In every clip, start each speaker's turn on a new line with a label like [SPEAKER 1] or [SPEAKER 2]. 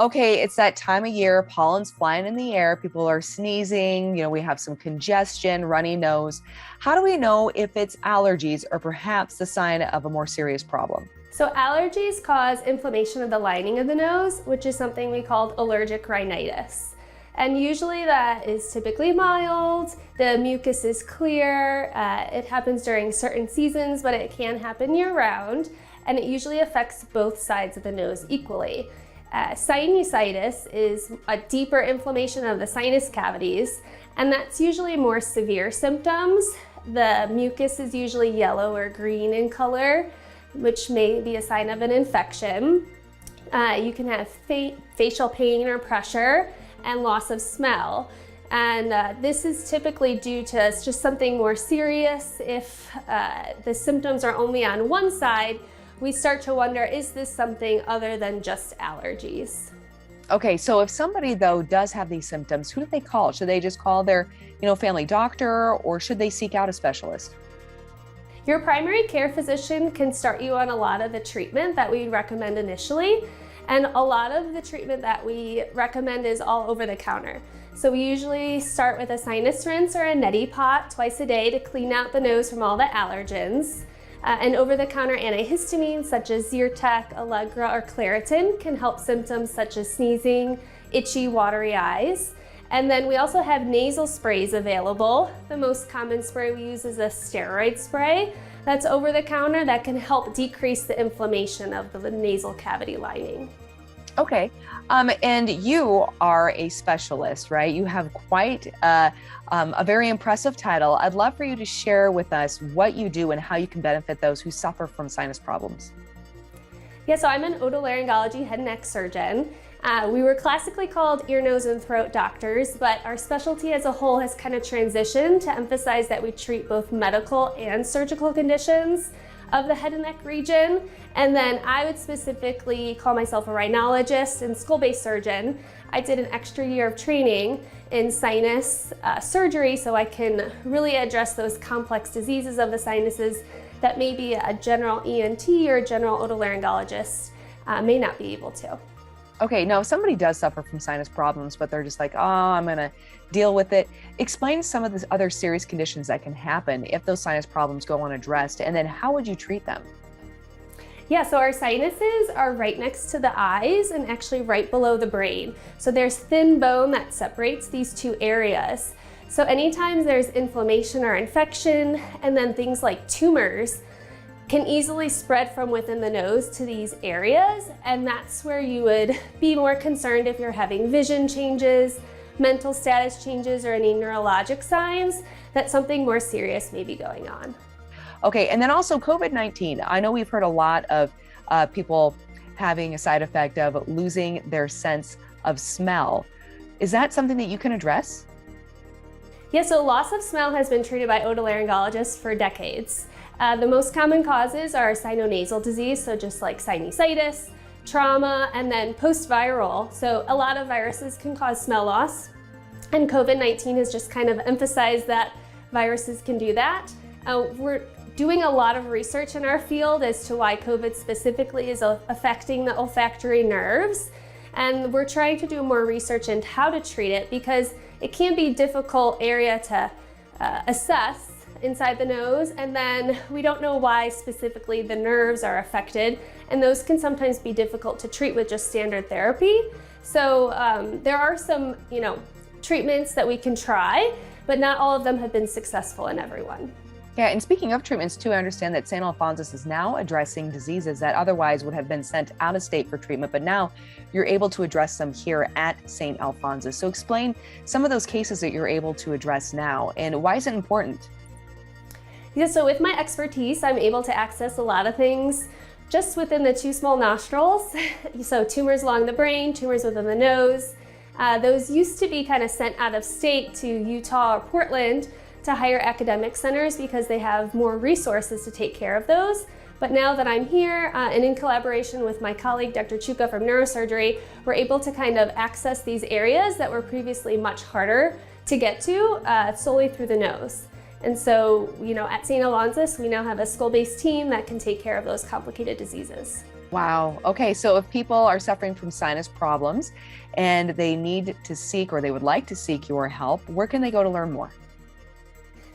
[SPEAKER 1] Okay, it's that time of year, pollen's flying in the air, people are sneezing, we have some congestion, runny nose. How do we know if it's allergies or perhaps the sign of a more serious problem?
[SPEAKER 2] So allergies cause inflammation of the lining of the nose, which is something we call allergic rhinitis. And usually that is typically mild, the mucus is clear, it happens during certain seasons, but it can happen year-round, and it usually affects both sides of the nose equally. Sinusitis is a deeper inflammation of the sinus cavities, and that's usually more severe symptoms. The mucus is usually yellow or green in color, which may be a sign of an infection. You can have facial pain or pressure and loss of smell. And this is typically due to just something more serious. If the symptoms are only on one side, we start to wonder, is this something other than just allergies?
[SPEAKER 1] Okay, so if somebody though does have these symptoms, who do they call? Should they just call their, family doctor, or should they seek out a specialist?
[SPEAKER 2] Your primary care physician can start you on a lot of the treatment that we recommend initially. And a lot of the treatment that we recommend is all over the counter. So we usually start with a sinus rinse or a neti pot twice a day to clean out the nose from all the allergens. And over-the-counter antihistamines such as Zyrtec, Allegra, or Claritin can help symptoms such as sneezing, itchy, watery eyes. And then we also have nasal sprays available. The most common spray we use is a steroid spray that's over the counter that can help decrease the inflammation of the nasal cavity lining.
[SPEAKER 1] Okay, and you are a specialist, right? You have quite a very impressive title. I'd love for you to share with us what you do and how you can benefit those who suffer from sinus problems.
[SPEAKER 2] Yeah, so I'm an otolaryngology head and neck surgeon. We were classically called ear, nose, and throat doctors, but our specialty as a whole has kind of transitioned to emphasize that we treat both medical and surgical conditions of the head and neck region. And then I would specifically call myself a rhinologist and skull-based surgeon. I did an extra year of training in sinus surgery so I can really address those complex diseases of the sinuses that maybe a general ENT or a general otolaryngologist may not be able to.
[SPEAKER 1] Okay, now if somebody does suffer from sinus problems, but they're just like, oh, I'm gonna deal with it. Explain some of the other serious conditions that can happen if those sinus problems go unaddressed, and then how would you treat them?
[SPEAKER 2] Yeah, so our sinuses are right next to the eyes and actually right below the brain. So there's thin bone that separates these two areas. So anytime there's inflammation or infection, and then things like tumors, can easily spread from within the nose to these areas, and that's where you would be more concerned if you're having vision changes, mental status changes, or any neurologic signs that something more serious may be going on.
[SPEAKER 1] Okay, and then also COVID-19. I know we've heard a lot of people having a side effect of losing their sense of smell. Is that something that you can address?
[SPEAKER 2] Yeah, so loss of smell has been treated by otolaryngologists for decades. The most common causes are sinonasal disease, so just like sinusitis, trauma, and then post-viral. So a lot of viruses can cause smell loss, and COVID-19 has just kind of emphasized that viruses can do that. We're doing a lot of research in our field as to why COVID specifically is affecting the olfactory nerves, and we're trying to do more research into how to treat it because it can be a difficult area to assess inside the nose, and then we don't know why specifically the nerves are affected, and those can sometimes be difficult to treat with just standard therapy. So there are some, treatments that we can try, but not all of them have been successful in everyone.
[SPEAKER 1] Yeah, and speaking of treatments too, I understand that St. Alphonsus is now addressing diseases that otherwise would have been sent out of state for treatment, but now you're able to address them here at St. Alphonsus. So explain some of those cases that you're able to address now, and why is it important?
[SPEAKER 2] Yeah, so with my expertise, I'm able to access a lot of things just within the two small nostrils. So tumors along the brain, tumors within the nose. Those used to be kind of sent out of state to Utah or Portland to higher academic centers because they have more resources to take care of those. But now that I'm here and in collaboration with my colleague, Dr. Chuka from neurosurgery, we're able to kind of access these areas that were previously much harder to get to solely through the nose. And so, at St. Alphonsus, we now have a school-based team that can take care of those complicated diseases.
[SPEAKER 1] Wow. Okay. So if people are suffering from sinus problems and they need to seek, or they would like to seek your help, where can they go to learn more?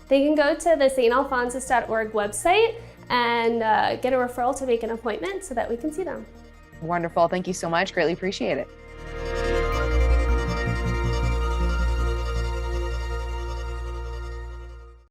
[SPEAKER 2] They can go to the stalphonsus.org website and get a referral to make an appointment so that we can see them.
[SPEAKER 1] Wonderful. Thank you so much. Greatly appreciate it.